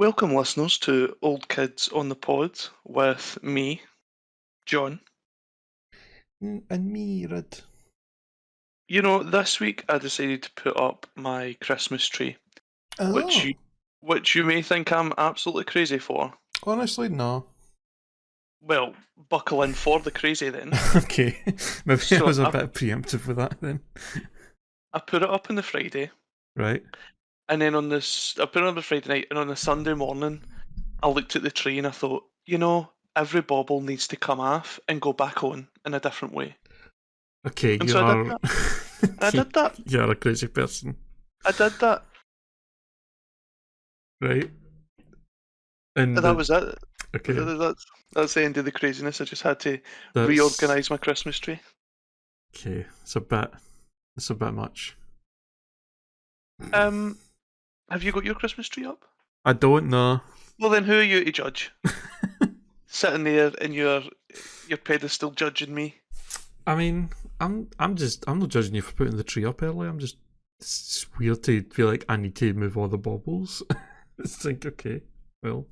Welcome, listeners, to Old Kids on the Pod with me, John. And me, Red. You know, this week I decided to put up my Christmas tree, which Oh, you may think I'm absolutely crazy for. honestly, no. Well, buckle in for the crazy then. Okay, maybe I So was a I, bit preemptive with that then. I put it up on the Friday, Right. and then I put it on the Friday night, and on the Sunday morning, I looked at the tree and I thought, every bauble needs to come off and go back on in a different way. Okay, And you so I did are. that. I did that. You're a crazy person, I did that. right? And That was it. okay, That's the end of the craziness. I just had to that's reorganise my Christmas tree. okay. It's a bit much. Um, have you got your Christmas tree up? I don't know. Well, then who are you to judge? Sitting there in your pedestal judging me. I mean, I'm not judging you for putting the tree up early. It's weird to feel like I need to move all the baubles. It's like, okay, well,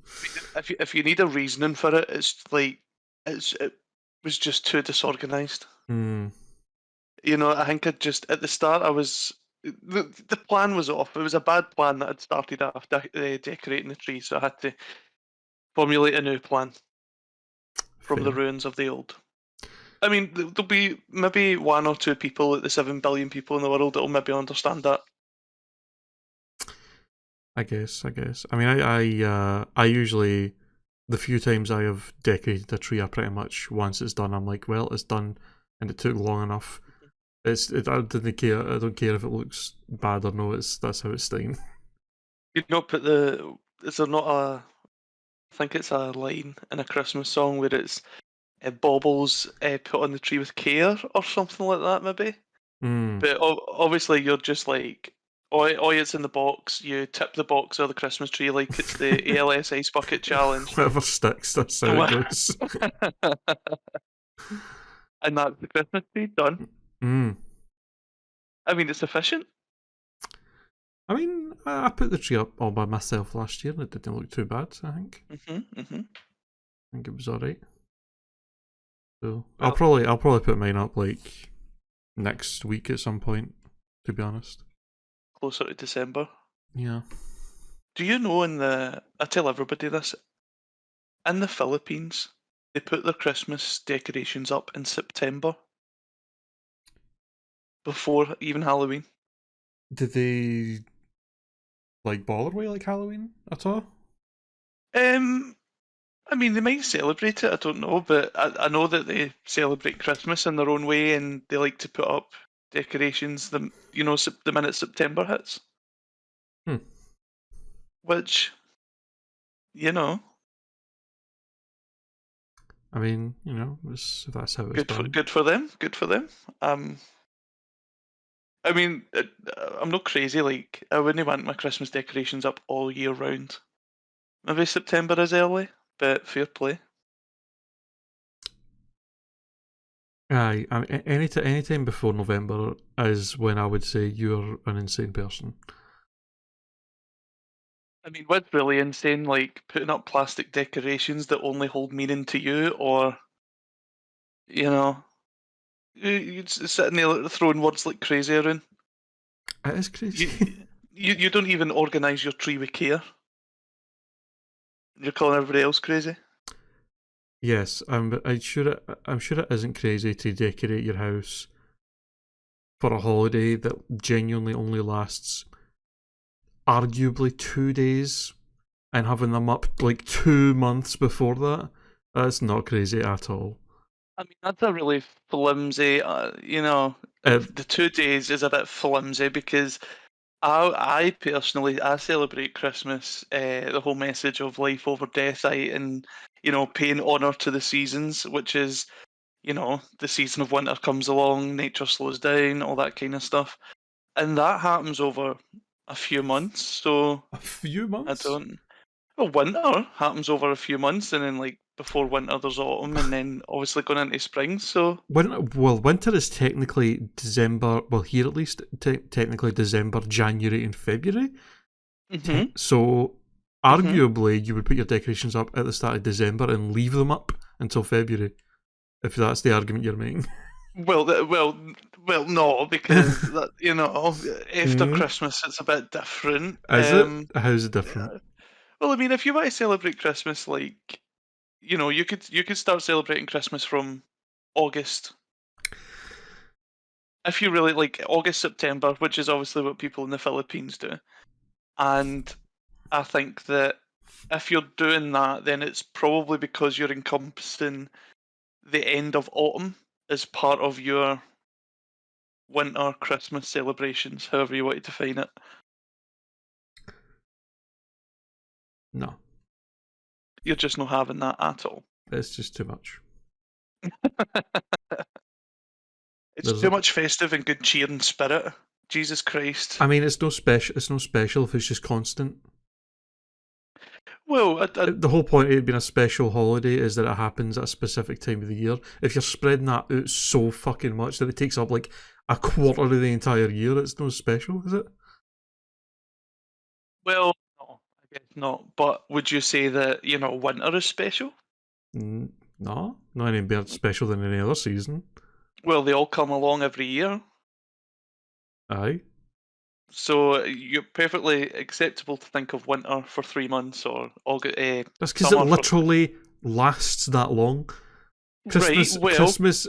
If you need a reasoning for it, it's like it was just too disorganised. hmm. I think at the start the plan was off. It was a bad plan that had started after decorating the tree, so I had to formulate a new plan from the Fair. ruins of the old. I mean, there'll be maybe one or two people at the 7 billion people in the world that'll maybe understand that. I guess. I mean, I usually, the few times I have decorated a tree, I pretty much, once it's done, I'm like, well, it's done, and it took long enough. I didn't care. I don't care if it looks bad or no. That's how it's staying. You'd not put is there not I think it's a line in a Christmas song where it's baubles put on the tree with care or something like that, maybe. Hmm. But obviously, you're just like, oi, it's in the box. You tip the box of the Christmas tree like it's the ALS Ice Bucket Challenge. Whatever sticks. That's how it goes. And that's the Christmas tree done. Hmm. I mean, it's efficient. I mean, I put the tree up all by myself last year, and it didn't look too bad. I think. Mm-hmm. I think it was alright. So Well, I'll probably put mine up like next week at some point. To be honest. closer to December. Yeah. Do you know I tell everybody this, in the Philippines, they put their Christmas decorations up in September before even Halloween. Did they like bother with like Halloween at all? Um, I mean, they might celebrate it, I don't know, but I know that they celebrate Christmas in their own way and they like to put up decorations the minute September hits. Hmm. Which, you know, I mean, that's how it's done. good for them, good for them. I mean, I'm not crazy. Like, I wouldn't want my Christmas decorations up all year round. Maybe September is early, but fair play. Aye, I mean, anytime before November is when I would say you're an insane person. I mean, what's really insane, like putting up plastic decorations that only hold meaning to you, or you know, you sitting there throwing words like crazy around. It is You, crazy. you don't even organise your tree with care. You're calling everybody else crazy. Yes, I'm sure it isn't crazy to decorate your house for a holiday that genuinely only lasts arguably 2 days and having them up like 2 months before that. That's not crazy at all. I mean, that's a really flimsy. Uh, The 2 days is a bit flimsy because I personally I celebrate Christmas. The whole message of life over death, and paying honor to the seasons, which is the season of winter comes along, nature slows down, all that kind of stuff, and that happens over a few months. So a few I months? don't. Well, winter happens over a few months, and then like before winter, there's autumn, and then obviously going into spring. So Winter is technically December. Well, here at least, technically December, January, and February. hmm So Arguably, you would put your decorations up at the start of December and leave them up until February, if that's the argument you're making. Well, no, because that, after Mm. Christmas it's a bit different. Is it? How's it different? Well, I mean, if you want to celebrate Christmas, like, you could start celebrating Christmas from August. If you really like August, September, which is obviously what people in the Philippines do. And I think that if you're doing that, then it's probably because you're encompassing the end of autumn as part of your winter Christmas celebrations, however you want to define it. No. You're just not having that at all. It's just too much. It's too much festive and good cheer and spirit. Jesus Christ. I mean, it's no special. It's no special if it's just constant. Well, the whole point of it being a special holiday is that it happens at a specific time of the year. If you're spreading that out so fucking much that it takes up like a quarter of the entire year, it's no special, is it? Well, no, I guess not. But would you say that, winter is special? No, not any more special than any other season. Well, they all come along every year. Aye. So you're perfectly acceptable to think of winter for 3 months or August. That's because it literally lasts that long. Christmas, right, well, Christmas.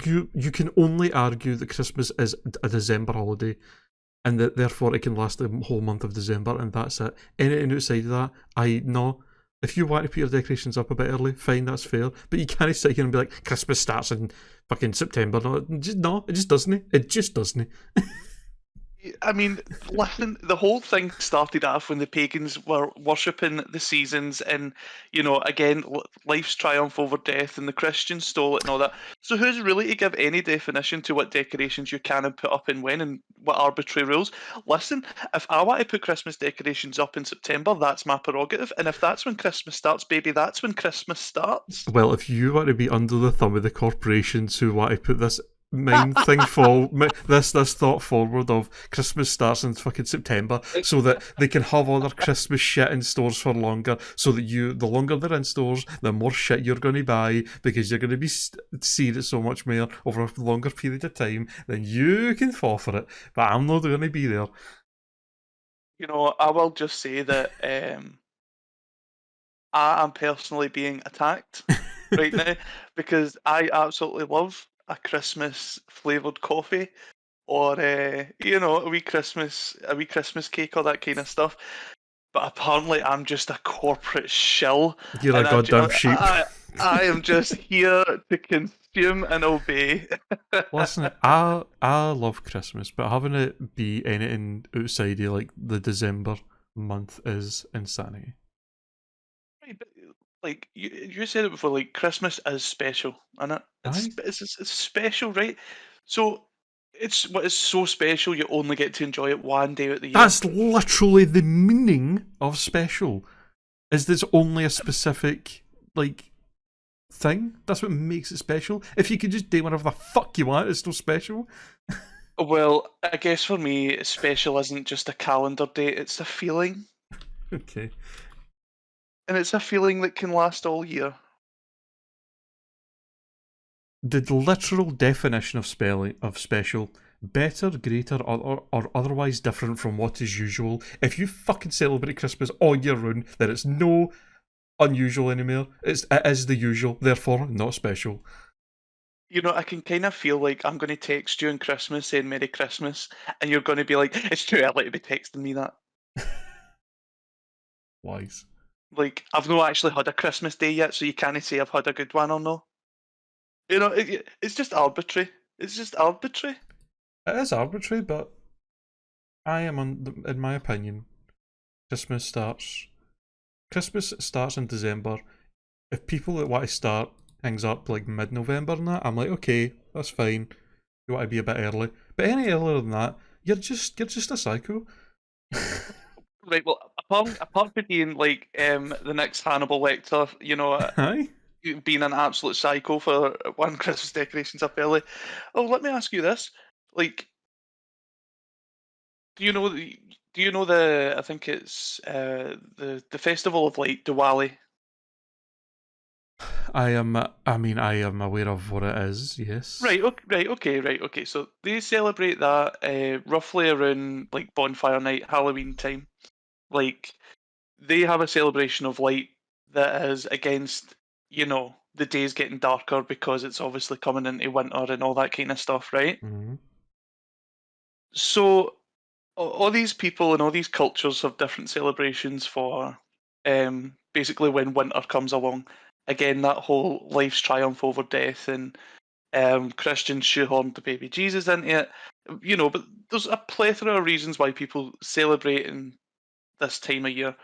You can only argue that Christmas is a December holiday, and that therefore it can last the whole month of December, and that's it. Anything outside of that, no. If you want to put your decorations up a bit early, fine, that's fair. But you can't sit here and be like, Christmas starts in fucking September. No, it just doesn't. It just doesn't. I mean, listen, the whole thing started off when the pagans were worshipping the seasons and, again, life's triumph over death, and the Christians stole it and all that. So who's really to give any definition to what decorations you can and put up and when and what arbitrary rules? Listen, if I want to put Christmas decorations up in September, that's my prerogative. And if that's when Christmas starts, baby, that's when Christmas starts. Well, if you want to be under the thumb of the corporations who want to put this this thought forward of Christmas starts in fucking September so that they can have all their Christmas shit in stores for longer, so that the longer they're in stores, the more shit you're going to buy because you're going to be seeing it so much more over a longer period of time, then you can fall for it. But I'm not going to be there. I will just say that I am personally being attacked right now because I absolutely love a Christmas flavoured coffee, or a wee Christmas cake, or that kind of stuff. But apparently, I'm just a corporate shill. You're a goddamn sheep. I am just here to consume and obey. Listen, I love Christmas, but having it be anything outside of like the December month is insanity. Right, but like you said it before, like Christmas is special, and it's special, right? So it's what is so special. You only get to enjoy it one day out the year. That's literally the meaning of special. Is there's only a specific thing? That's what makes it special. If you could just do whatever the fuck you want, it's still special. Well, I guess for me, special isn't just a calendar date; it's a feeling. Okay. And it's a feeling that can last all year. The literal definition of special: better, greater, or otherwise different from what is usual. If you fucking celebrate Christmas all year round, then it's no unusual anymore. It is the usual, therefore not special. I can kind of feel like I'm going to text you on Christmas saying Merry Christmas, and you're going to be like, it's too early to be texting me that. Wise. Like, I've not actually had a Christmas day yet, so you can't say I've had a good one or no. It's just arbitrary. It's just arbitrary. It is arbitrary, but I am, in my opinion, Christmas starts in December. If people that want to start things up like mid-November and that, I'm like, okay, that's fine. You want to be a bit early, but any earlier than that, you're just a psycho. Right. Well, apart from being like the next Hannibal Lecter, Aye. Being an absolute psycho for one Christmas decorations up early. Oh, let me ask you this: like, do you know Do you know the? I think it's the festival of light, Diwali. I am. I mean, I am aware of what it is. Yes. Right. Okay. So they celebrate that roughly around like bonfire night, Halloween time. Like they have a celebration of light that is against, the days getting darker because it's obviously coming into winter and all that kind of stuff, right? Mm-hmm. So all these people and all these cultures have different celebrations for basically when winter comes along. Again, that whole life's triumph over death, and Christians shoehorned the baby Jesus into it. But there's a plethora of reasons why people celebrate in this time of year.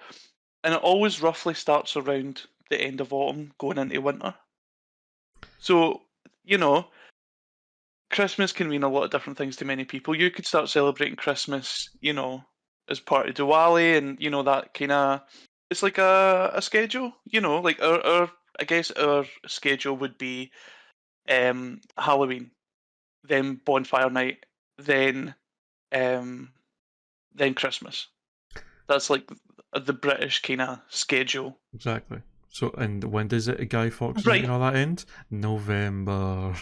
And it always roughly starts around the end of autumn going into winter. So, you know, Christmas can mean a lot of different things to many people. You could start celebrating Christmas, as part of Diwali, and that kind of it's like a schedule. Like our I guess our schedule would be Halloween, then bonfire night, then um, then Christmas. That's like the British kind of schedule. Exactly. So, and when does it Guy Fawkes and Right, all that end? November.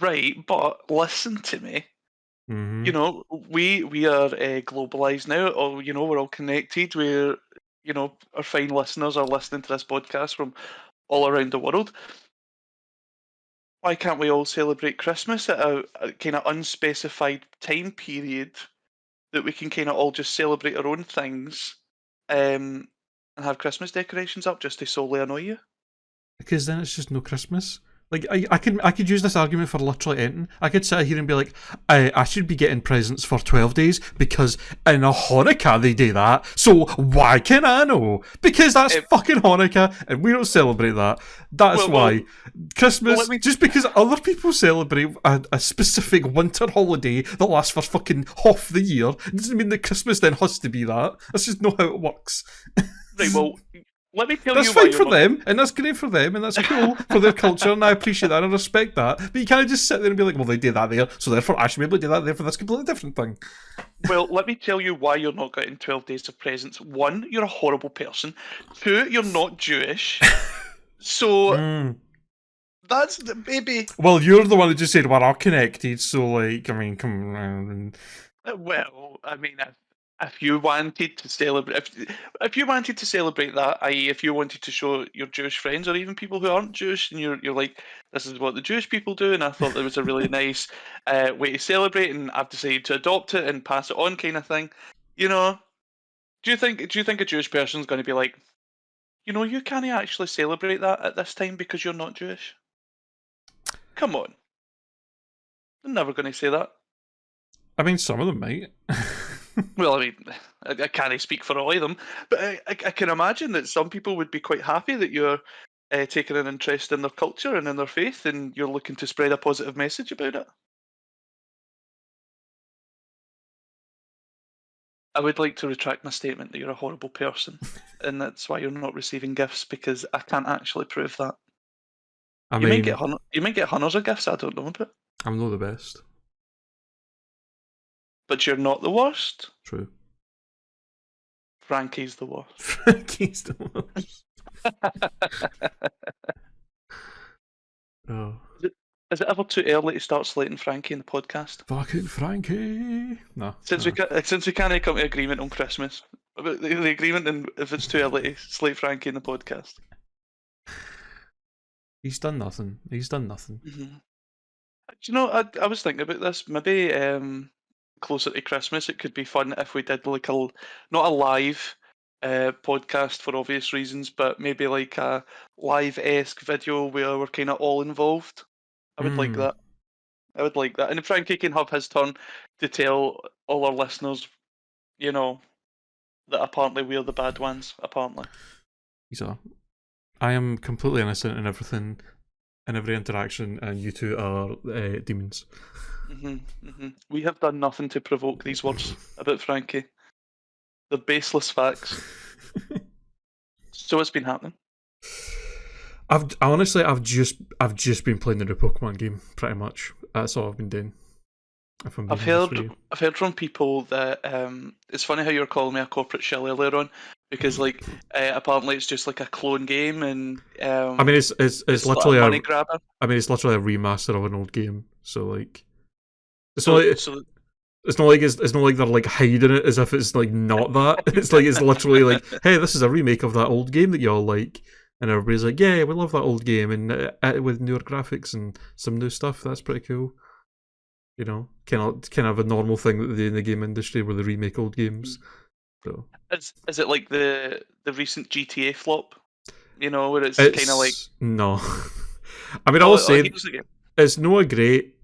right. But listen to me. Mm-hmm. We are globalized now. Or we're all connected. Our fine listeners are listening to this podcast from all around the world. Why can't we all celebrate Christmas at a kind of unspecified time period that we can kind of all just celebrate our own things, and have Christmas decorations up just to solely annoy you? Because then it's just no Christmas. Like I could use this argument for literally anything. I could sit here and be like, I should be getting presents for 12 days because in a Hanukkah they do that. So why can I know? Because that's fucking Hanukkah and we don't celebrate that. That's why. Christmas, just because other people celebrate a specific winter holiday that lasts for fucking half the year, doesn't mean that Christmas then has to be that. That's just not how it works. Right, well, let me tell that's you fine for them, and that's great for them, and that's cool for their culture, and I appreciate that and I respect that. But you can't just sit there and be like, well, they did that there, so therefore I should be able to do that there for this completely different thing. Well, let me tell you why you're not getting 12 days of presents. One, you're a horrible person. Two, you're not Jewish. So that's the baby. Well, you're the one that just said we're all connected, so like, I mean, come on. Well, I mean, if you wanted to celebrate, if you wanted to celebrate that, i.e., if you wanted to show your Jewish friends or even people who aren't Jewish, and you're like, this is what the Jewish people do, and I thought it was a really nice way to celebrate, and I've decided to adopt it and pass it on, kind of thing. Do you think a Jewish person's going to be like, you can't actually celebrate that at this time because you're not Jewish? Come on, they're never going to say that. I mean, some of them might. Well, I mean, I can't speak for all of them, but I can imagine that some people would be quite happy that you're taking an interest in their culture and in their faith, and you're looking to spread a positive message about it. I would like to retract my statement that you're a horrible person, and that's why you're not receiving gifts, because I can't actually prove that. You might get hundreds of gifts, I don't know, but I'm not the best. But you're not the worst. True. Frankie's the worst. Frankie's the worst. Oh. Is it ever too early to start slating Frankie in the podcast? Fucking Frankie. No. Since we can't come to agreement on Christmas, about the agreement, and if it's too early to slate Frankie in the podcast. He's done nothing. Mm-hmm. I was thinking about this. Maybe closer to Christmas, it could be fun if we did like not a live podcast for obvious reasons, but maybe like a live-esque video where we're kind of all involved. I would like that. And if Frankie can have his turn to tell all our listeners, that apparently we're the bad ones, apparently. So, I am completely innocent in everything, in every interaction, and you two are demons. We have done nothing to provoke these words about Frankie. They're baseless facts. So what's been happening? I've just been playing the new Pokemon game, pretty much. That's all I've been doing. If I'm being I've honest heard with you. I've heard from people that it's funny how you're calling me a corporate shell earlier on because like apparently it's just like a clone game and I mean, it's it's like a literally money grabber. it's literally a remaster of an old game. So like, it's not So like, so it's not like they're like hiding it as if it's like not that. It's like it's literally like, hey, this is a remake of that old game that y'all like, and everybody's like, yeah, we love that old game, and with newer graphics and some new stuff. That's pretty cool. You know, kind of a normal thing that they do in the game industry where they remake old games. So is it like the recent GTA flop? You know, where it's kind of like it's no. I mean, I will oh say here's the game. it's not a great.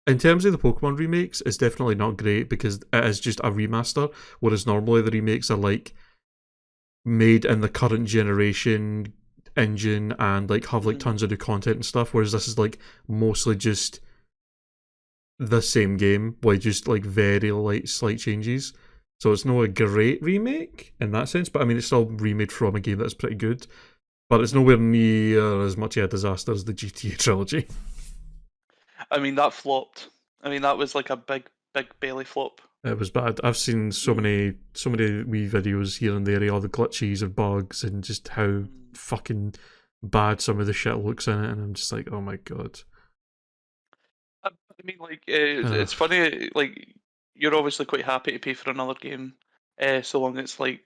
In terms of the Pokemon remakes, it's definitely not great because it is just a remaster, whereas normally the remakes are like made in the current generation engine and like have like tons of new content and stuff, whereas this is like mostly just the same game with just like very like slight changes. So it's not a great remake in that sense, but I mean it's still remade from a game that's pretty good. But it's nowhere near as much of a disaster as the GTA trilogy. I mean that flopped. I mean that was like a big belly flop. It was bad. I've seen so many wee videos here and there of all the glitches and bugs and just how fucking bad some of the shit looks in it, and I'm just like, oh my god. I mean, like it's funny. Like you're obviously quite happy to pay for another game, so long it's like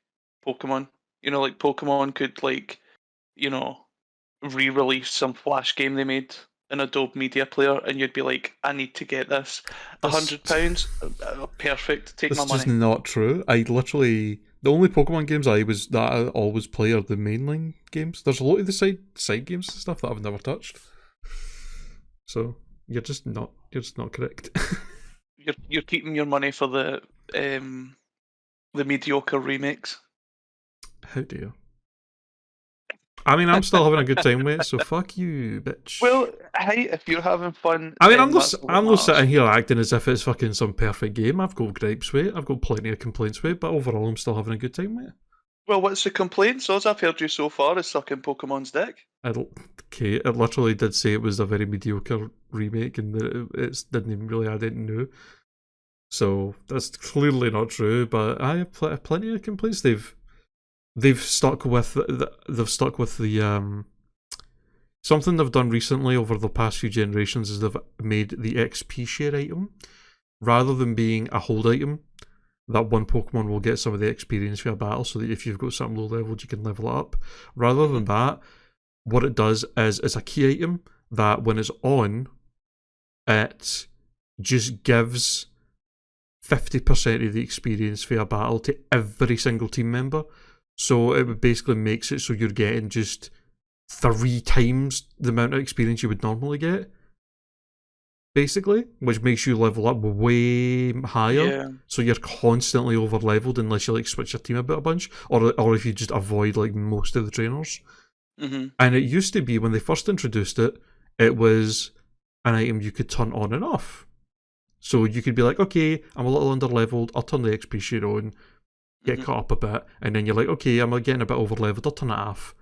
Pokemon. You know, like Pokemon could like you know re-release some Flash game they made in Adobe Media Player, and you'd be like, I need to get this. £100, perfect. Take That's my just money. not true. I literally the only Pokemon games I always play are the mainline games. There's a lot of the side games and stuff that I've never touched. So you're just not correct. You're keeping your money for the mediocre remakes. How dare. I mean, I'm still having a good time with it, so fuck you, bitch. Well, hey, if you're having fun, I mean, that's all that I'm not matters. sitting here acting as if it's fucking some perfect game. I've got gripes with it. I've got plenty of complaints with it, but overall, I'm still having a good time with it. Well, what's the complaint? So as I've heard you so far is sucking Pokemon's dick. Okay, it literally did say it was a very mediocre remake and that it didn't even really add anything new. So that's clearly not true. But I have plenty of complaints. They've stuck with the something they've done recently over the past few generations is they've made the XP share item rather than being a hold item. That one Pokemon will get some of the experience for a battle, so that if you've got something low leveled, you can level it up. Rather than that, what it does is it's a key item that when it's on, it just gives 50% of the experience for a battle to every single team member. So it basically makes it so you're getting just 3 times the amount of experience you would normally get. Basically, which makes you level up way higher. Yeah. So you're constantly over leveled unless you like switch your team about a bunch, or if you just avoid like most of the trainers. And it used to be when they first introduced it, it was an item you could turn on and off. So you could be like, okay, I'm a little under leveled, I'll turn the XP share on, get caught up a bit, and then you're like, okay, I'm getting a bit over leveled, I'll turn it off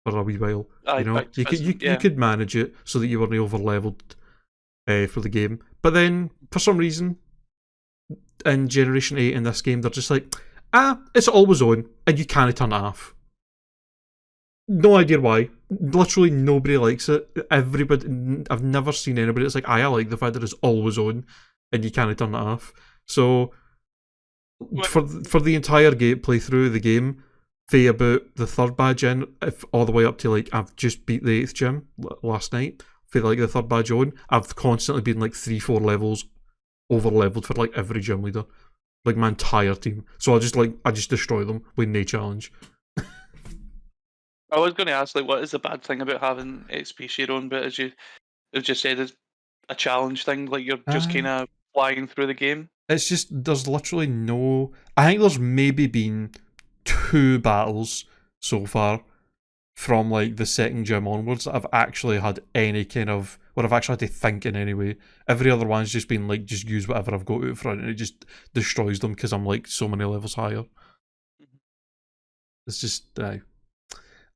for a wee while. You know, you could manage it so that you weren't over leveled for the game. But then, for some reason, in Generation 8 in this game, they're just like, it's always on, and you can't turn it off. No idea why. Literally nobody likes it. Everybody, I've never seen anybody that's like, I like the fact that it's always on, and you can't turn it off. So, for the entire playthrough of the game, for about the 3rd badge in, all the way up to like, I've just beat the 8th gym last night, for like the 3rd badge on, I've constantly been like 3-4 levels over leveled for like every gym leader, like my entire team. So I just destroy them with no challenge. I was going to ask, like, what is the bad thing about having XP share on? But as you have just said, it's a challenge thing. Like you're just kind of flying through the game. It's just there's literally no. I think there's maybe been 2 battles so far from like the 2nd gym onwards that I've actually had any kind of where I've actually had to think in any way. Every other one's just been like just use whatever I've got out front and it just destroys them because I'm like so many levels higher. It's just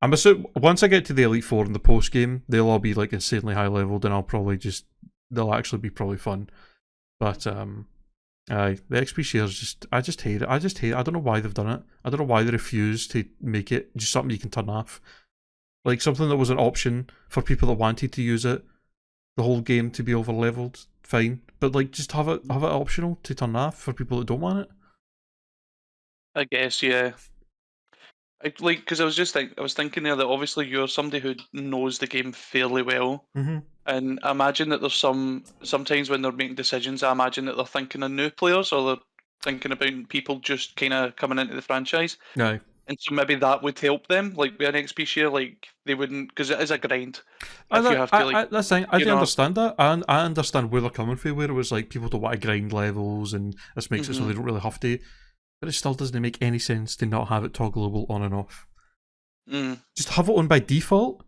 I'm assuming once I get to the Elite Four in the post game, they'll all be like insanely high leveled, and they'll actually be probably fun. But Aye, the XP shares I just hate it. I don't know why they've done it. I don't know why they refuse to make it just something you can turn off. Like something that was an option for people that wanted to use it, the whole game to be over leveled, fine. But like just have it optional to turn off for people that don't want it. I guess, yeah. Because I was thinking there that obviously you're somebody who knows the game fairly well, and I imagine that there's sometimes when they're making decisions, I imagine that they're thinking of new players or they're thinking about people just kind of coming into the franchise. Aye. And so maybe that would help them, like with an XP share, like they wouldn't, because it is a grind. If you have to, like, that's thing. I you do know, understand that. I understand where they're coming from, where it was like people don't want to grind levels, and this makes it so they don't really have to. But it still doesn't make any sense to not have it toggleable on and off. Just have it on by default,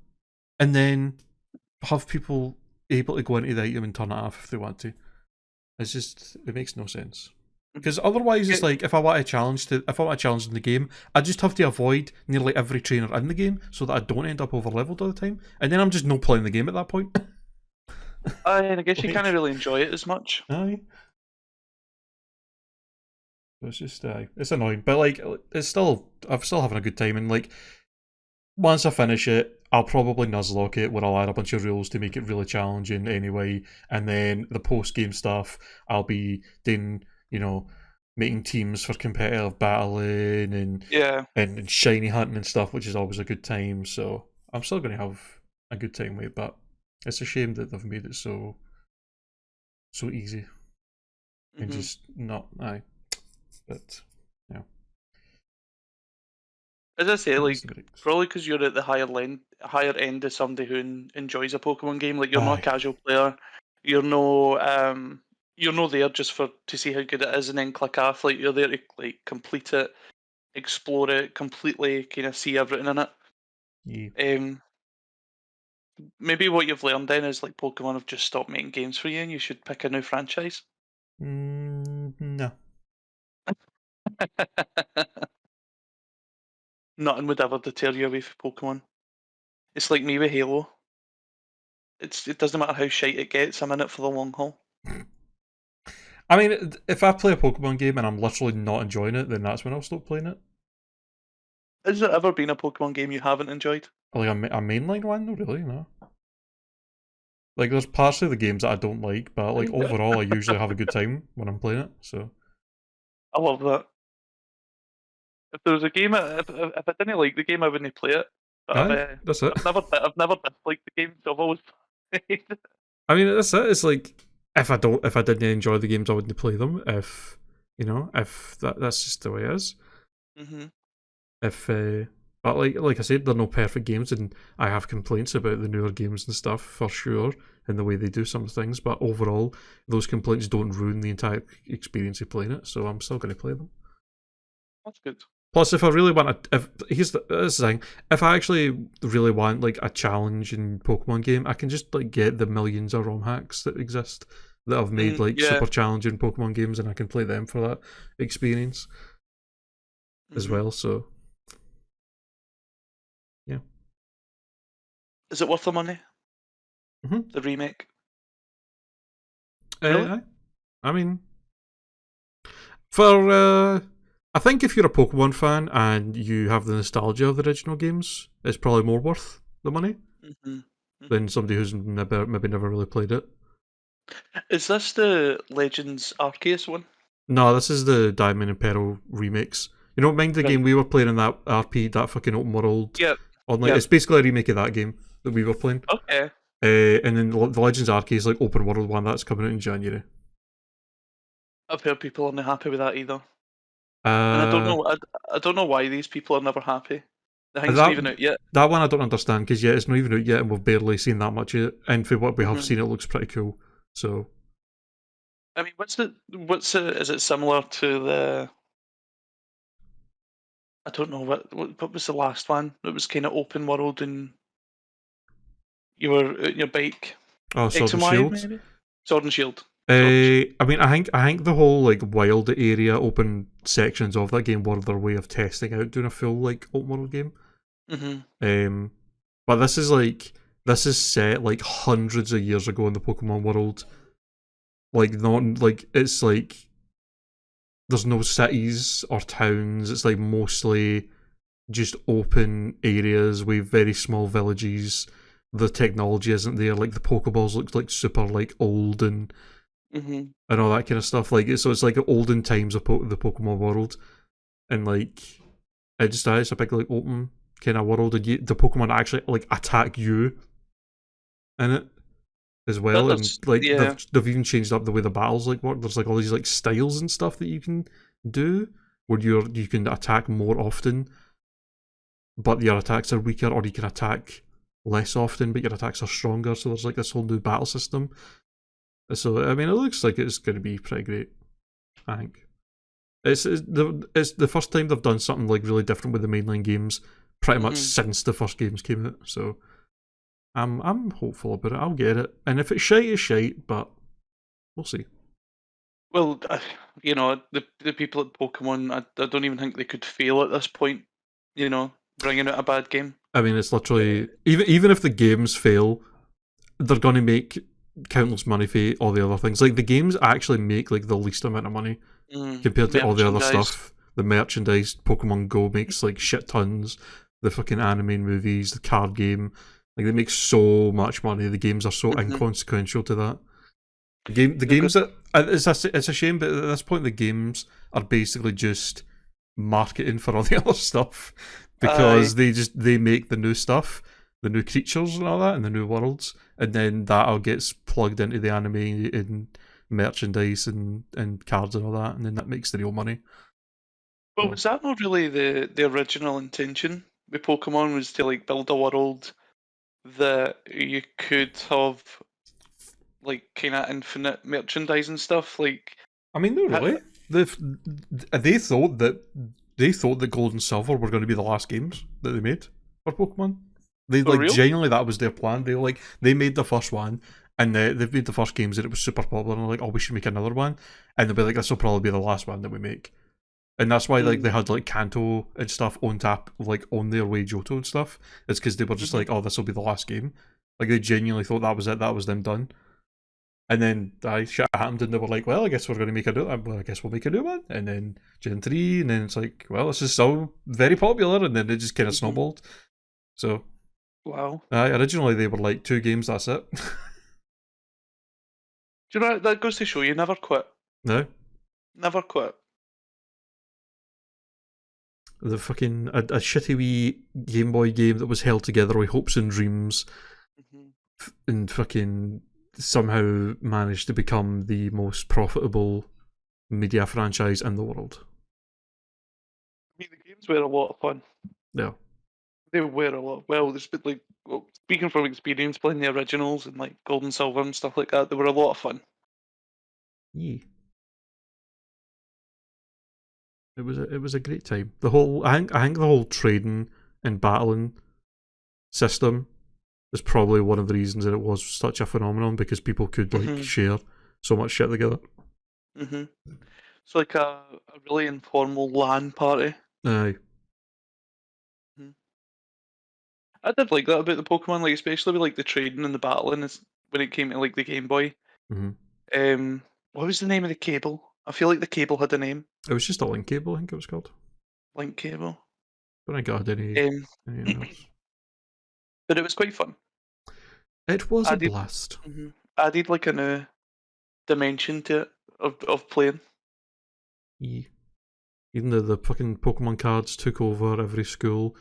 and then have people able to go into the item and turn it off if they want to. It makes no sense. Because otherwise, it's like if I want a challenge in the game, I just have to avoid nearly every trainer in the game so that I don't end up over leveled all the time, and then I'm just not playing the game at that point. And I guess you can't really enjoy it as much. Aye. It's just it's annoying, but like I'm still having a good time, and like once I finish it, I'll probably nuzlocke it where I'll add a bunch of rules to make it really challenging anyway, and then the post game stuff I'll be doing, making teams for competitive battling and shiny hunting and stuff, which is always a good time. So I'm still going to have a good time with it, but it's a shame that they've made it so easy and just not But yeah, as I say, like probably because you're at the higher end of somebody who enjoys a Pokemon game. Like you're not a casual player. You're no there just to see how good it is and then click off. Like you're there to like complete it, explore it completely, kind of see everything in it. Yeah. Maybe what you've learned then is like Pokemon have just stopped making games for you, and you should pick a new franchise. No. Nothing would ever deter you away from Pokemon. It's like me with Halo. It doesn't matter how shite it gets, I'm in it for the long haul. I mean, if I play a Pokemon game and I'm literally not enjoying it, then that's when I'll stop playing it. Has there ever been a Pokemon game you haven't enjoyed? Like a mainline one? No, really, no. Like, there's parts of the games that I don't like, but like overall, I usually have a good time when I'm playing it. So I love that. If there was a game, if I didn't like the game, I wouldn't play it. But that's it. I've never disliked the game, so I've always played. I mean, that's it. It's like if I didn't enjoy the games, I wouldn't play them. If that's just the way it is. But like I said, they're no perfect games, and I have complaints about the newer games and stuff for sure, and the way they do some things. But overall, those complaints don't ruin the entire experience of playing it. So I'm still going to play them. That's good. Plus, if I really want here's the thing: if I actually really want like a challenging Pokemon game, I can just like get the millions of ROM hacks that exist that have made super challenging Pokemon games, and I can play them for that experience as well. So, yeah. Is it worth the money? The remake? Really? I mean, for I think if you're a Pokemon fan and you have the nostalgia of the original games, it's probably more worth the money than somebody who's maybe never really played it. Is this the Legends Arceus one? No, this is the Diamond and Pearl remakes. You know, mind the game we were playing in that RP, that fucking open world online? It's basically a remake of that game that we were playing. Okay. And then the Legends Arceus is like open world one that's coming out in January. I've heard people aren't happy with that either. And I don't know why these people are never happy. The thing's not even out yet. That one I don't understand, because it's not even out yet and we've barely seen that much of it. And for what we have seen, it looks pretty cool. So, I mean, is it similar to the? I don't know what was the last one. It was kind of open world and you were on your bike. Oh, Sword and Shield. Maybe? Sword and Shield. I mean, I think the whole like wild area, open sections of that game were their way of testing out doing a full like open world game. But this is set like hundreds of years ago in the Pokemon world. Like not like it's like there's no cities or towns. It's like mostly just open areas with very small villages. The technology isn't there. Like the Pokeballs look like super like old and all that kind of stuff. Like so, it's like olden times of the Pokemon world, and like it's a big like open kind of world, and the Pokemon actually like attack you in it as well. And like they've even changed up the way the battles like work. There's like all these like styles and stuff that you can do where you can attack more often, but your attacks are weaker, or you can attack less often, but your attacks are stronger. So there's like this whole new battle system. So I mean, it looks like it's going to be pretty great. I think it's the first time they've done something like really different with the mainline games, pretty much since the first games came out. So I'm hopeful about it. I'll get it, and if it's shite, it's shite, but we'll see. Well, you know, the people at Pokemon, I don't even think they could fail at this point. You know, bringing out a bad game. I mean, it's literally even if the games fail, they're going to make countless money for all the other things. Like the games actually make like the least amount of money compared to all the other stuff. The merchandise, Pokemon Go makes like shit tons. The fucking anime movies, the card game, like they make so much money. The games are so inconsequential to that. The games that it's a shame, but at this point, the games are basically just marketing for all the other stuff because they make the new stuff, the new creatures and all that, and the new worlds, and then that all gets plugged into the anime and merchandise and cards and all that, and then that makes the real money. Well, was that not really the original intention with Pokemon? Was to like build a world that you could have like kind of infinite merchandise and stuff? Like, I mean, no, really. They thought that Gold and Silver were going to be the last games that they made for Pokemon. They genuinely, that was their plan. They made the first one, and they've made the first games, and it was super popular. And they're like, oh, we should make another one, and they'll be like, this will probably be the last one that we make. And that's why like they had like Kanto and stuff on tap, like on their way Johto and stuff. It's because they were just like, oh, this will be the last game. Like they genuinely thought that was it. That was them done. And then shit happened, and they were like, well, I guess we're going to make a new one. Well, I guess we'll make a new one. And then Gen 3, and then it's like, well, this is still very popular, and then it just kind of snowballed. So, wow. Originally they were like 2 games, that's it. Do you know, that goes to show you never quit. No. Never quit. The fucking, a shitty wee Game Boy game that was held together with hopes and dreams, and fucking somehow managed to become the most profitable media franchise in the world. I mean, the games were a lot of fun. Yeah. They were a lot. Well, speaking from experience playing the originals and like Gold and Silver and stuff like that, they were a lot of fun. Yeah. It was a great time. The whole I think the whole trading and battling system is probably one of the reasons that it was such a phenomenon, because people could like share so much shit together. It's like a really informal LAN party. Aye. I did like that about the Pokemon, like especially with like the trading and the battling when it came to like the Game Boy. What was the name of the cable? I feel like the cable had a name. It was just a link cable, I think it was called. Link cable. But I got anything else. But it was quite fun. It was a blast. Added like a new dimension to it of playing. Yeah. Even the fucking Pokemon cards took over every school.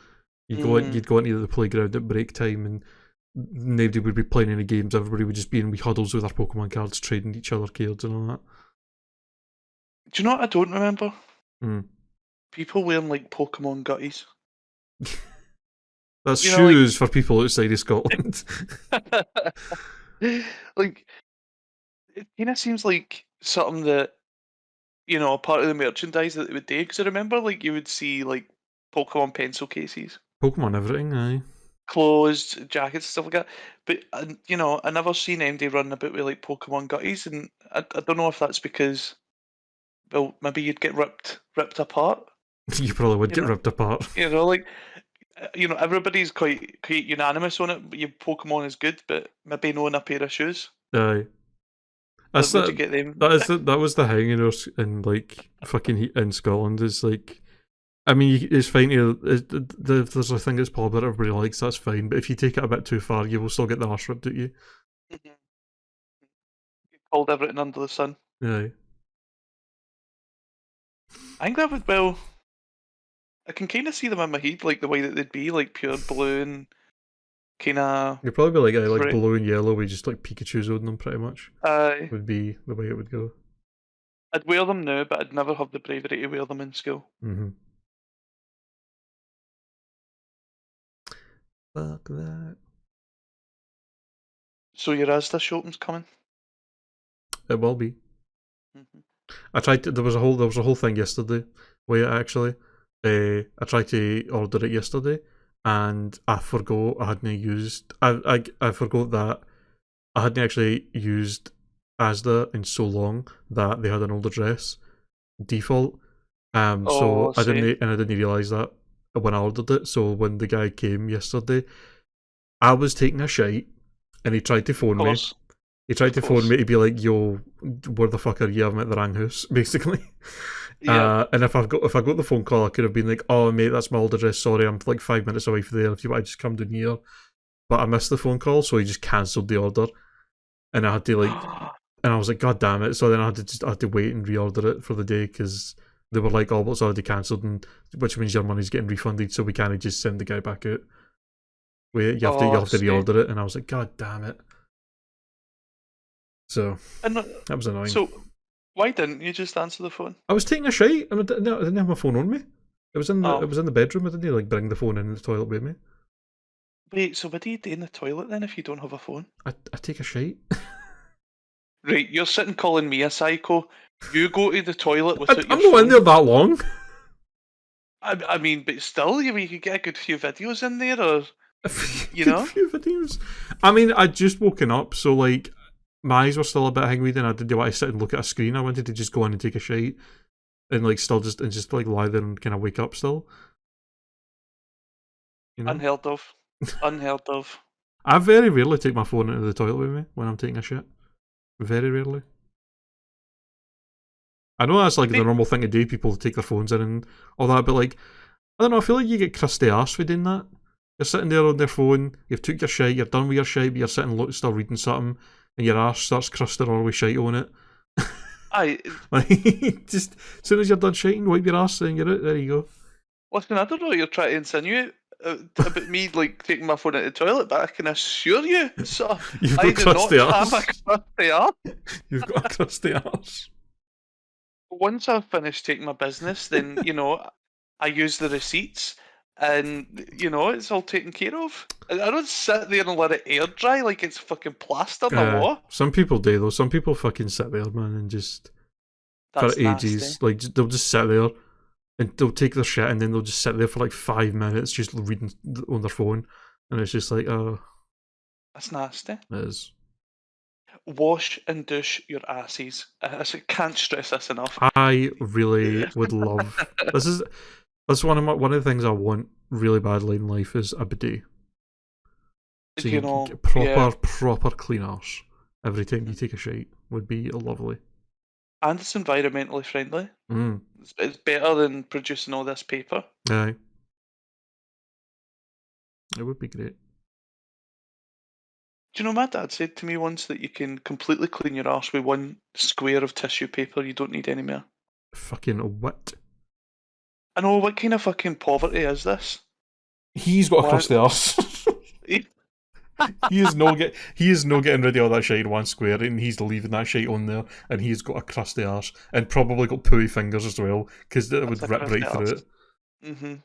You'd go into the playground at break time, and nobody would be playing any games. Everybody would just be in wee huddles with their Pokemon cards, trading each other cards and all that. Do you know what I don't remember? People wearing like Pokemon gutties. That's shoes for people outside of Scotland. Like, it kind of seems like something that, you know, a part of the merchandise that they would do. Because I remember, like, you would see like Pokemon pencil cases, Pokemon everything, aye. Clothes, jackets, stuff like that. But you know, I never seen anybody running about with like Pokemon gutties, and I don't know if that's because, well, maybe you'd get ripped apart. You probably would get ripped apart. You know, like, you know, everybody's quite unanimous on it. Your Pokemon is good, but maybe not in a pair of shoes. Aye. That's Where'd you get them? that was the thing in like fucking in Scotland is like. I mean, it's fine. If there's a thing that's popular, everybody likes. That's fine. But if you take it a bit too far, you will still get the arse ripped at you. Mhm. Called everything under the sun. Yeah. I think that would well. I can kind of see them in my head, like the way that they'd be, like pure blue and kind of. You'd probably be like blue and yellow with just like Pikachu's on them, pretty much. Would be the way it would go. I'd wear them now, but I'd never have the bravery to wear them in school. Mm-hmm. Fuck that. So your Asda shopping's coming? It will be. Mm-hmm. I tried to. There was a whole thing yesterday. Where actually, I tried to order it yesterday, and I forgot I hadn't used. I forgot that I hadn't actually used Asda in so long that they had an old address default. So I didn't realise that when I ordered it. So when the guy came yesterday, I was taking a shite, and he tried to phone me. He tried to phone me to be like, "Yo, where the fuck are you? I'm at the wrong house," basically. Yeah. And if I got the phone call, I could have been like, "Oh mate, that's my old address. Sorry, I'm like 5 minutes away from there. If you want, I just come down here." But I missed the phone call, so he just cancelled the order, and I had to like, and I was like, "God damn it!" So then I had to wait and reorder it for the day because they were like, "Oh, well, it's already cancelled," and which means your money's getting refunded, so we can't just send the guy back out. Wait, you have to reorder it, and I was like, "God damn it!" So that was annoying. So why didn't you just answer the phone? I was taking a shite. I didn't have my phone on me. It was in the bedroom. I didn't like bring the phone in the toilet with me. Wait, so what do you do in the toilet then if you don't have a phone? I take a shite. Right, you're sitting calling me a psycho. You go to the toilet with I'm not in there that long. I mean, but still, you could get a good few videos in there, or you know, a few videos. I mean, I'd just woken up, so like my eyes were still a bit hangry, and I didn't want to sit and look at a screen. I wanted to just go in and take a shite, and like still just like lie there and kind of wake up still. You know? Unheard of. Unheard of. I very rarely take my phone into the toilet with me when I'm taking a shit. Very rarely. I know that's like the normal thing to do, people take their phones in and all that, but like, I don't know, I feel like you get crusty arse for doing that. You're sitting there on their phone, you've took your shite, you're done with your shite, but you're sitting still reading something, and your arse starts crusting all with shite on it. Like, just as soon as you're done shiting, wipe your arse and you're out. There you go. Listen, I don't know what you're trying to insinuate about me like taking my phone into the toilet, but I can assure you, sir, I do not have a crusty arse. You've got a crusty arse. Once I've finished taking my business, then you know I use the receipts, and you know it's all taken care of. I don't sit there and let it air dry like it's fucking plaster or what. Some people do though. Some people fucking sit there, man, and just That's for ages. Nasty. Like they'll just sit there, and they'll take their shit, and then they'll just sit there for like 5 minutes, just reading on their phone, and it's just like, oh, that's nasty. It is. Wash and douche your asses. I can't stress this enough. I really would love. That's one of the things I want really badly in life is a bidet. So you can get proper clean arse every time you take a shite would be lovely. And it's environmentally friendly. It's better than producing all this paper. Aye. It would be great. Do you know, my dad said to me once that you can completely clean your arse with one square of tissue paper. You don't need any more. Fucking what? I know, what kind of fucking poverty is this? He's got a crusty arse. He is no getting rid of all that shite in one square, and he's leaving that shite on there, and he's got a crusty arse, and probably got pooey fingers as well, because it would rip right through it. Mm-hmm.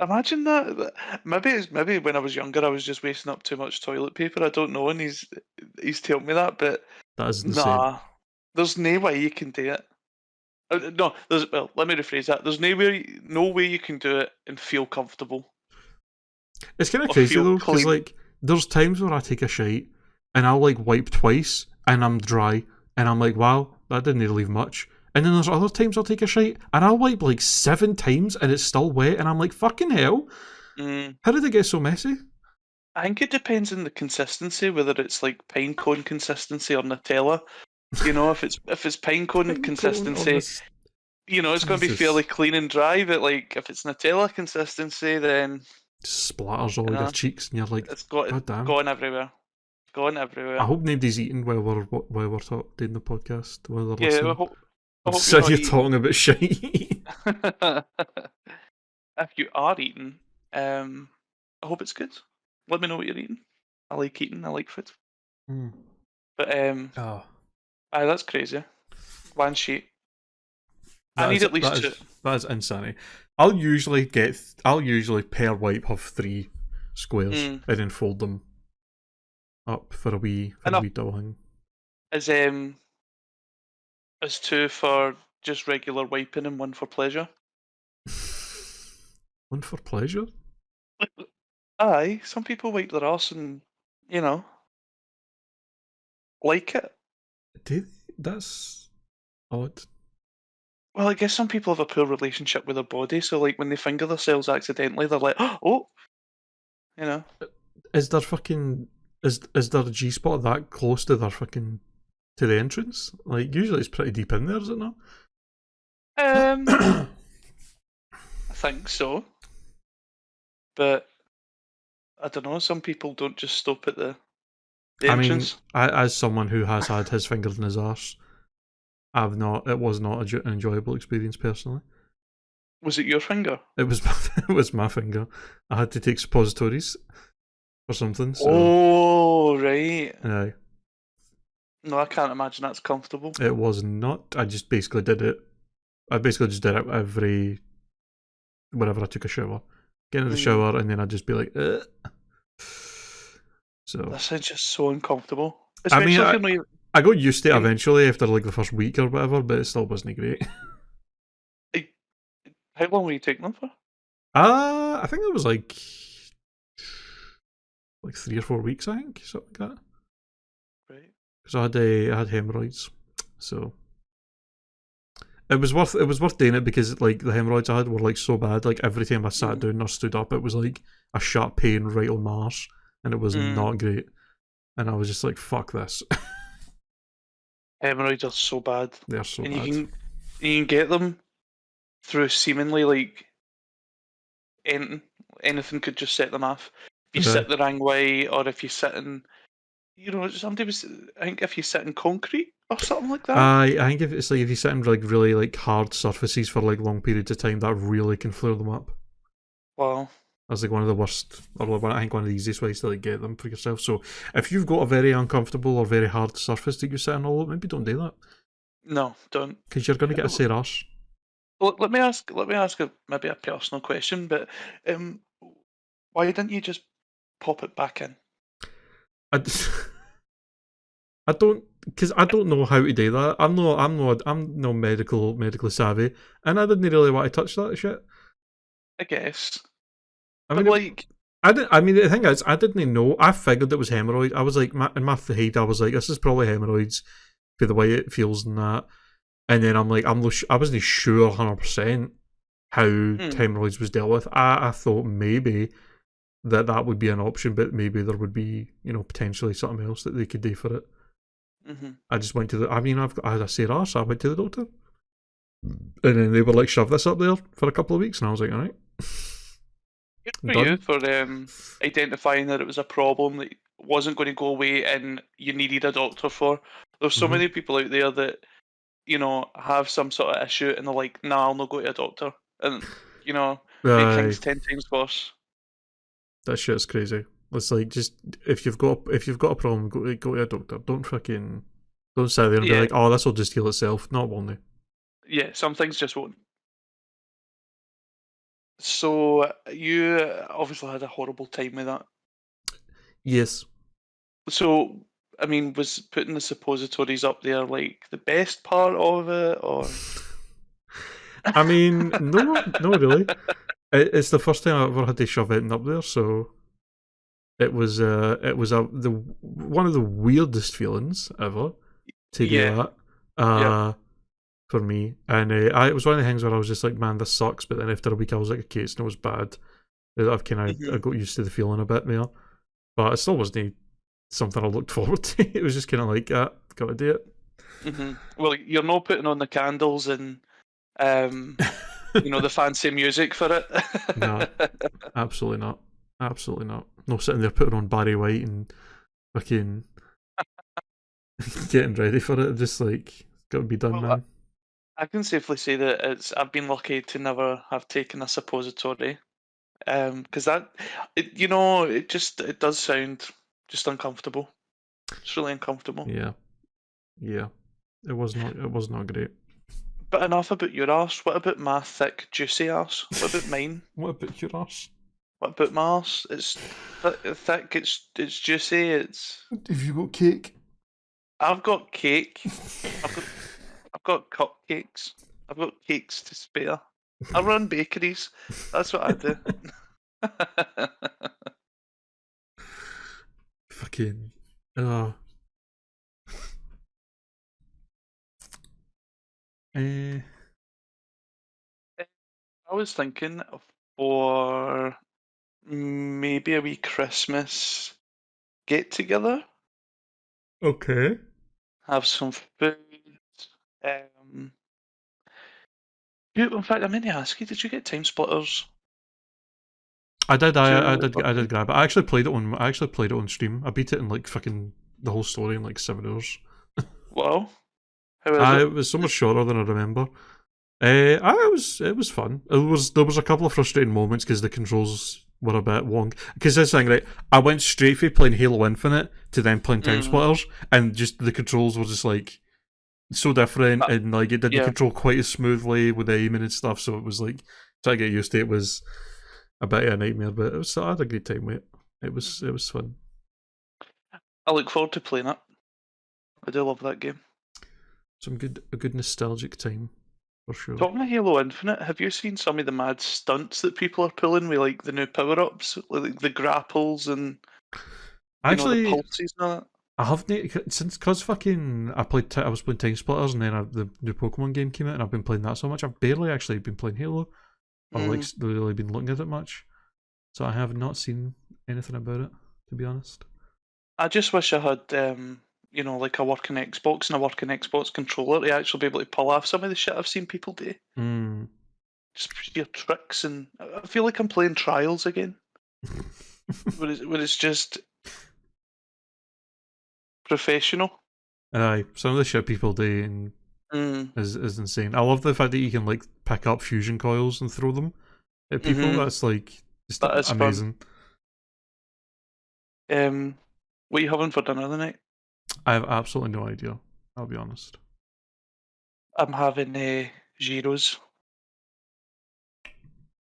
Imagine that. Maybe when I was younger, I was just wasting up too much toilet paper. I don't know, and he's told me that, but that is the same. There's no way you can do it. No, let me rephrase that. There's no way you can do it and feel comfortable. It's kind of crazy though, because like there's times where I take a shite and I'll like wipe twice and I'm dry and I'm like, wow, that didn't really leave much. And then there's other times I'll take a shite and I'll wipe like 7 times and it's still wet and I'm like, fucking hell. How did it get so messy? I think it depends on the consistency, whether it's like pine cone consistency or Nutella. You know, if it's pinecone consistency, it's going to be fairly clean and dry. But like, if it's Nutella consistency, then splatters all your cheeks, and you're like, it's God damn. gone everywhere. Gone everywhere. I hope nobody's eating while we're doing the podcast. While they're Yeah, listening. I hope you're talking about shit. If you are eating, I hope it's good. Let me know what you're eating. I like eating. I like food. But aye, that's crazy. One sheet. I need at least two. That is insanity. I'll usually per wipe have 3 squares and then fold them up for a wee double hang. Is 2 for just regular wiping and 1 for pleasure? 1 for pleasure? Aye, some people wipe their arse and, like it. Do they? That's odd. Well, I guess some people have a poor relationship with their body, so like when they finger themselves accidentally, they're like, oh, Is there a G-spot that close to to the entrance? Like, usually it's pretty deep in there, is it not? I think so. But I don't know, some people don't just stop at the entrance. I mean, as someone who has had his fingers in his arse, it was not an enjoyable experience personally. Was it your finger? It was my finger. I had to take suppositories or something. So. Oh, right. Aye. No, I can't imagine that's comfortable. It was not. I just basically did it. I basically just did it whenever I took a shower. Get into the shower and then I'd just be like, Ugh. So. That sounds just so uncomfortable. I mean, I got used to it eventually after like the first week or whatever, but it still wasn't great. How long were you taking them for? I think it was like 3 or 4 weeks, I think, something like that. Right. Because I had hemorrhoids, so it was worth doing it because like the hemorrhoids I had were like so bad. Like every time I sat down or stood up, it was like a sharp pain right on my arse, and it was not great. And I was just like, fuck this. Hemorrhoids are so bad. They're so bad. You can get them through seemingly like anything could just set them off. If you sit the wrong way, or if you sit in, I think if you sit in concrete or something like that. I think if it's like if you sit in like really like hard surfaces for like long periods of time, that really can flare them up. Wow. That's like one of the worst, or I think one of the easiest ways to like get them for yourself. So if you've got a very uncomfortable or very hard surface that you sit on all, maybe don't do that. No, don't. Because you're going to get a sore arse. Well, let me ask maybe a personal question, but why didn't you just pop it back in? I don't know how to do that. I'm no medically savvy, and I didn't really want to touch that shit. I guess. I mean, the thing is, I didn't know. I figured it was hemorrhoid. I was like, in my head, I was like, this is probably hemorrhoids for the way it feels and that. And then I'm like, I wasn't sure 100% how hemorrhoids was dealt with. I thought maybe that would be an option, but maybe there would be, potentially something else that they could do for it. I just went to I had a sore arse, so I went to the doctor. And then they were like, shove this up there for a couple of weeks, and I was like, alright. Good for you for identifying that it was a problem that wasn't going to go away and you needed a doctor for. There's so many people out there that, have some sort of issue and they're like, nah, I'll not go to a doctor. And, make things 10 times worse. That shit's crazy. It's like, just, if you've got a problem, go to a doctor. Don't sit there and be like, oh, this will just heal itself. Not will they? Yeah, some things just won't. So you obviously had a horrible time with that. Yes. So, I mean, was putting the suppositories up there like the best part of it, or? I mean, no, really. It's the first time I ever had to shove it up there, so it was one of the weirdest feelings ever to do that. For me, and it was one of the things where I was just like, man, this sucks. But then after a week, I was like, okay, it's not as bad. I've kind of I got used to the feeling a bit more, but it still wasn't something I looked forward to. It was just kind of like, gotta do it. Well, you're not putting on the candles and um, the fancy music for it. No, absolutely not. Absolutely not. No sitting there putting on Barry White and fucking getting ready for it. Just like, got to be done, Well, man. I can safely say that I've been lucky to never have taken a suppository. Because it does sound just uncomfortable. It's really uncomfortable. Yeah, yeah. It was not great. But enough about your arse. What about my thick, juicy arse? What about mine? What about your ass? What about my arse? It's thick. It's juicy. Have you got cake? I've got cake. I've got I've got cupcakes. I've got cakes to spare. I run bakeries. That's what I do. Fucking. Uh, eh, I was thinking for maybe a wee Christmas get together, okay. have some food. Um, in fact, I meant to ask you, did you get Time Splitters I did. during the I did birthday? grab it. I actually played it on. I actually played it on stream. I beat it in like fucking the whole story in like 7 hours. Well, how is it? It was so much shorter than I remember. It was fun. There was a couple of frustrating moments because the controls were a bit wonky. Because this thing, right? I went straight from playing Halo Infinite to then playing Time Mm, Splitters, and just the controls were just like so different, uh, and like it didn't yeah. control quite as smoothly with the aiming and stuff. So it was like trying to get used to it was a bit of a nightmare. But it was I had a great time with it. It was fun. I look forward to playing it. I do love that game. A good nostalgic time for sure. Talking of Halo Infinite, have you seen some of the mad stunts that people are pulling with like the new power ups, like the grapples and the Actually, pulses and all that? I haven't since cause fucking I was playing Time Splitters and then the new Pokemon game came out and I've been playing that so much. I've barely actually been playing Halo or like Mm. really been looking at it much. So I have not seen anything about it to be honest. I just wish I had, like a working Xbox and a working Xbox controller to actually be able to pull off some of the shit I've seen people do. Mm. Just sheer tricks, and I feel like I'm playing Trials again, where it's just professional. Aye, some of the shit people do Mm. is insane. I love the fact that you can like pick up fusion coils and throw them at people. Mhm. That's like just That is fun. amazing. What are you having for dinner tonight? I have absolutely no idea. I'll be honest. I'm having gyros.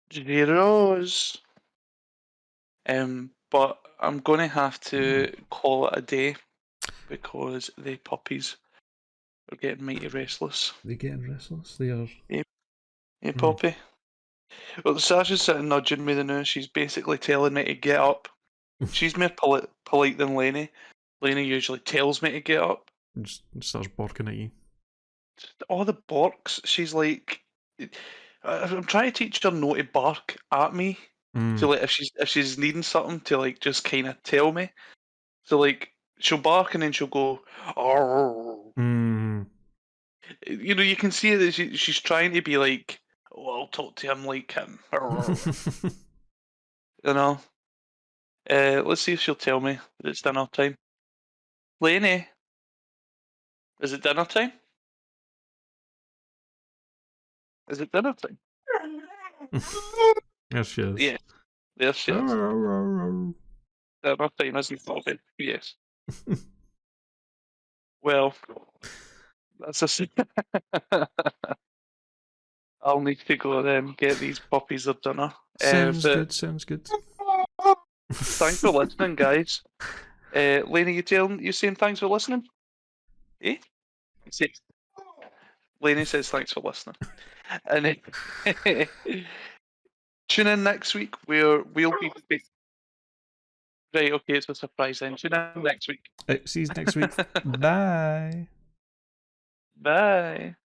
Gyros. But I'm gonna have to call it a day because the puppies are getting mighty restless. They getting restless. They are. Hey, hey Mm. puppy. Well, Sasha's sitting nudging me the now. She's basically telling me to get up. She's more polite than Lainey. Lainey usually tells me to get up. Just starts barking at you. All the barks, she's like, I'm trying to teach her not to bark at me. So Mm. like, if she's needing something to like just kind of tell me. So like, she'll bark and then she'll go, "Arr." Mm. You can see that she's trying to be like, "Oh, I'll talk to him like him." Arr. You know. Let's see if she'll tell me that it's dinner time. Lainey, is it dinner time? Is it dinner time? Yes, she is. Yes, there she is. Dinner time, isn't it, Bobby? Yes. Well, that's a. I'll need to go then get these puppies their dinner. Sounds But good. Sounds good. thanks for listening, guys. Lainey, you saying thanks for listening? Eh? You say, Lainey says thanks for listening. And tune in next week where we'll be. Right, okay, it's a surprise then. Tune in next week. See you next week. Bye. Bye.